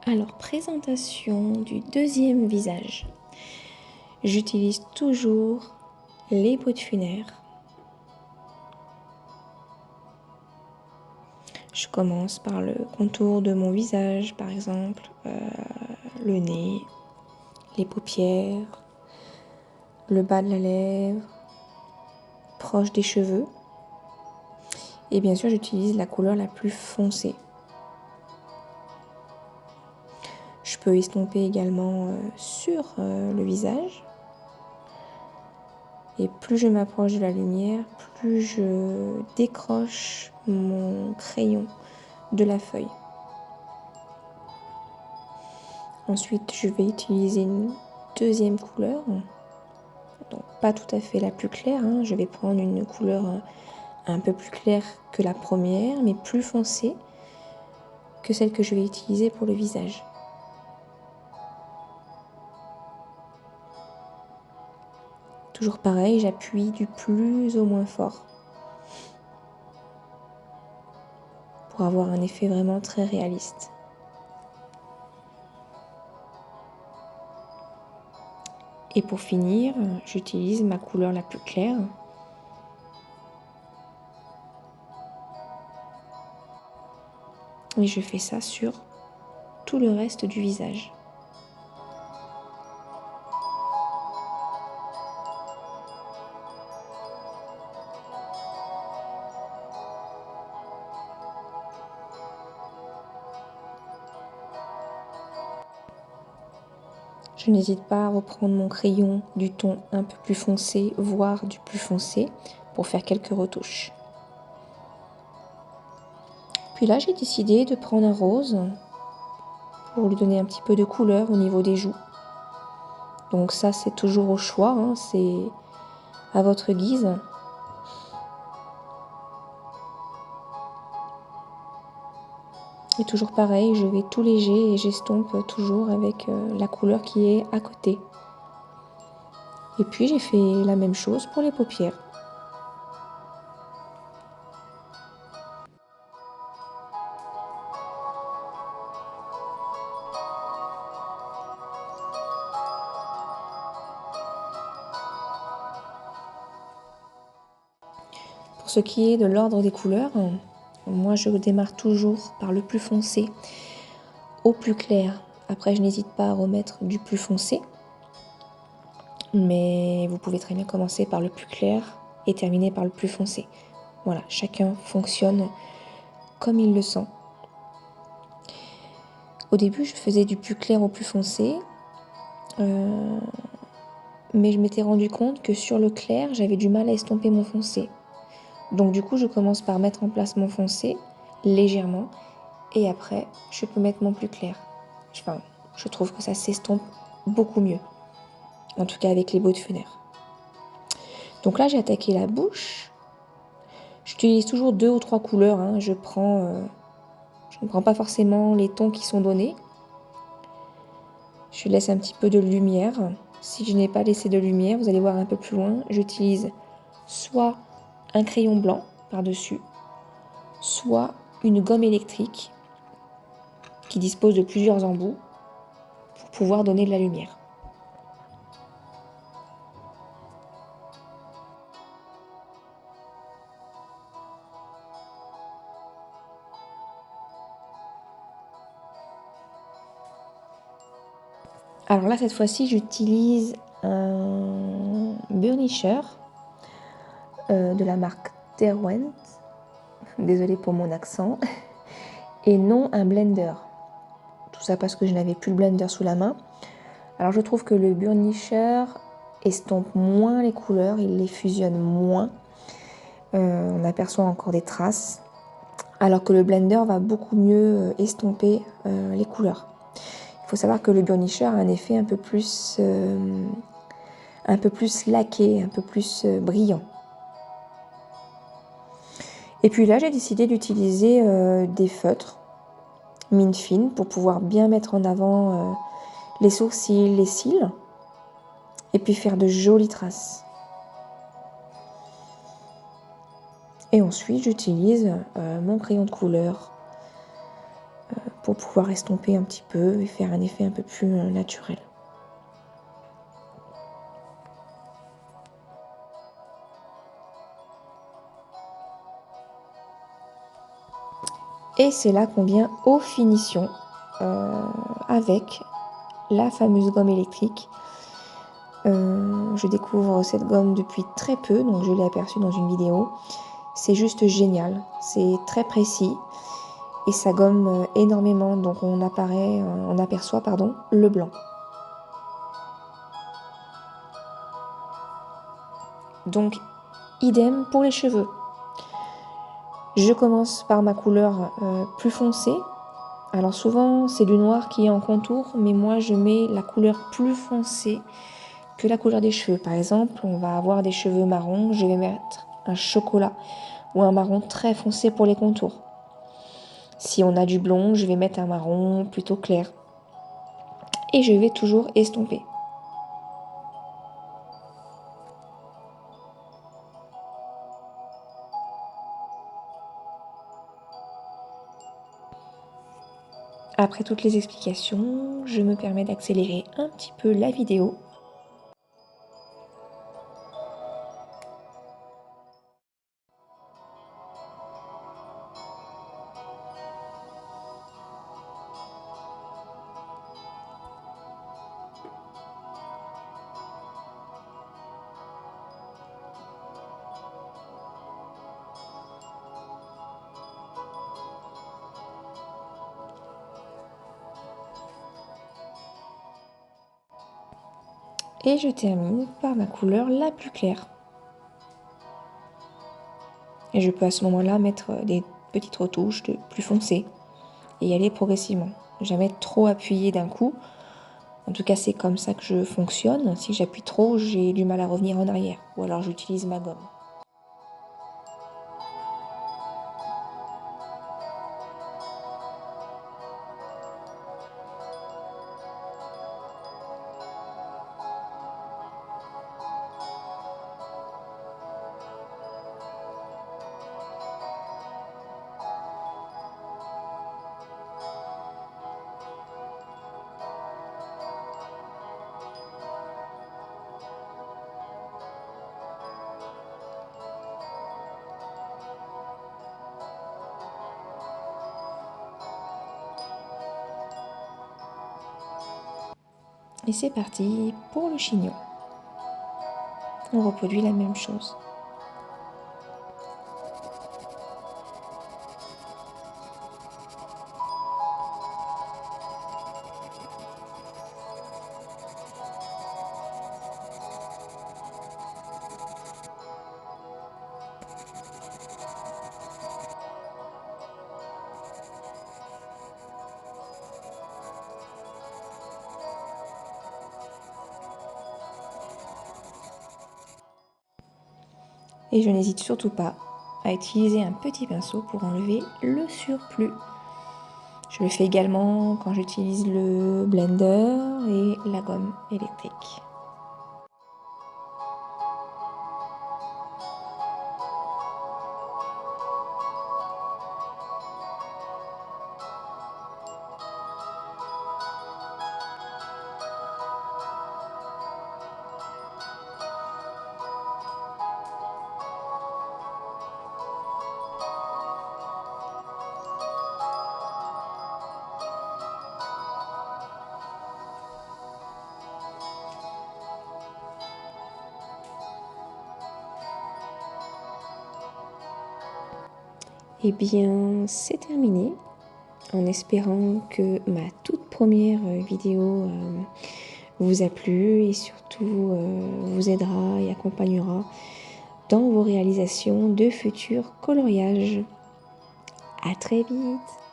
Alors, présentation du deuxième visage. J'utilise toujours les peaux de funaire. Je commence par le contour de mon visage, par exemple, le nez, les paupières, le bas de la lèvre, proche des cheveux. Et bien sûr, j'utilise la couleur la plus foncée. Je peux estomper également sur le visage. Et plus je m'approche de la lumière, plus je décroche mon crayon de la feuille. Ensuite, je vais utiliser une deuxième couleur. Donc, pas tout à fait la plus claire. Je vais prendre une couleur un peu plus claire que la première, mais plus foncée que celle que je vais utiliser pour le visage. Toujours pareil, j'appuie du plus au moins fort pour avoir un effet vraiment très réaliste. Et pour finir, j'utilise ma couleur la plus claire. Et je fais ça sur tout le reste du visage. Je n'hésite pas à reprendre mon crayon du ton un peu plus foncé, voire du plus foncé, pour faire quelques retouches. Puis là, j'ai décidé de prendre un rose pour lui donner un petit peu de couleur au niveau des joues. Donc ça, c'est toujours au choix, c'est à votre guise. Et toujours pareil, je vais tout léger et j'estompe toujours avec la couleur qui est à côté. Et puis j'ai fait la même chose pour les paupières. Pour ce qui est de l'ordre des couleurs, moi je démarre toujours par le plus foncé au plus clair. Après, je n'hésite pas à remettre du plus foncé. Mais vous pouvez très bien commencer par le plus clair et terminer par le plus foncé. Voilà, chacun fonctionne comme il le sent. Au début, je faisais du plus clair au plus foncé. Mais je m'étais rendu compte que sur le clair, j'avais du mal à estomper mon foncé. Donc du coup, je commence par mettre en place mon foncé légèrement. Et après, je peux mettre mon plus clair. Enfin, je trouve que ça s'estompe beaucoup mieux. En tout cas avec les peaux de funaire. Donc là, j'ai attaqué la bouche. J'utilise toujours 2 ou 3 couleurs. Je ne prends pas forcément les tons qui sont donnés. Je laisse un petit peu de lumière. Si je n'ai pas laissé de lumière, vous allez voir un peu plus loin, j'utilise soit un crayon blanc par-dessus, soit une gomme électrique qui dispose de plusieurs embouts pour pouvoir donner de la lumière. Alors là, cette fois-ci, j'utilise un burnisher de la marque Derwent. Désolée pour mon accent. Et non un blender. Tout ça parce que je n'avais plus le blender sous la main. Alors je trouve que le burnisher estompe moins les couleurs, il les fusionne moins. On aperçoit encore des traces. Alors que le blender va beaucoup mieux estomper les couleurs. Il faut savoir que le burnisher a un effet un peu plus laqué, un peu plus brillant. Et puis là, j'ai décidé d'utiliser des feutres mine fine pour pouvoir bien mettre en avant les sourcils, les cils, et puis faire de jolies traces. Et ensuite, j'utilise mon crayon de couleur pour pouvoir estomper un petit peu et faire un effet un peu plus naturel. Et c'est là qu'on vient aux finitions avec la fameuse gomme électrique. Je découvre cette gomme depuis très peu, donc je l'ai aperçue dans une vidéo. C'est juste génial, c'est très précis et ça gomme énormément, donc on aperçoit le blanc. Donc idem pour les cheveux. Je commence par ma couleur plus foncée. Alors souvent c'est du noir qui est en contour, mais moi je mets la couleur plus foncée que la couleur des cheveux. Par exemple, on va avoir des cheveux marrons, je vais mettre un chocolat ou un marron très foncé pour les contours. Si on a du blond, je vais mettre un marron plutôt clair. Et je vais toujours estomper. Après toutes les explications, je me permets d'accélérer un petit peu la vidéo. Et je termine par ma couleur la plus claire. Et je peux à ce moment-là mettre des petites retouches de plus foncées et y aller progressivement. Jamais trop appuyer d'un coup. En tout cas, c'est comme ça que je fonctionne. Si j'appuie trop, j'ai du mal à revenir en arrière. Ou alors j'utilise ma gomme. Et c'est parti pour le chignon. On reproduit la même chose. Et je n'hésite surtout pas à utiliser un petit pinceau pour enlever le surplus. Je le fais également quand j'utilise le blender et la gomme électrique. Et bien, c'est terminé. En espérant que ma toute première vidéo vous a plu et surtout vous aidera et accompagnera dans vos réalisations de futurs coloriages. À très vite!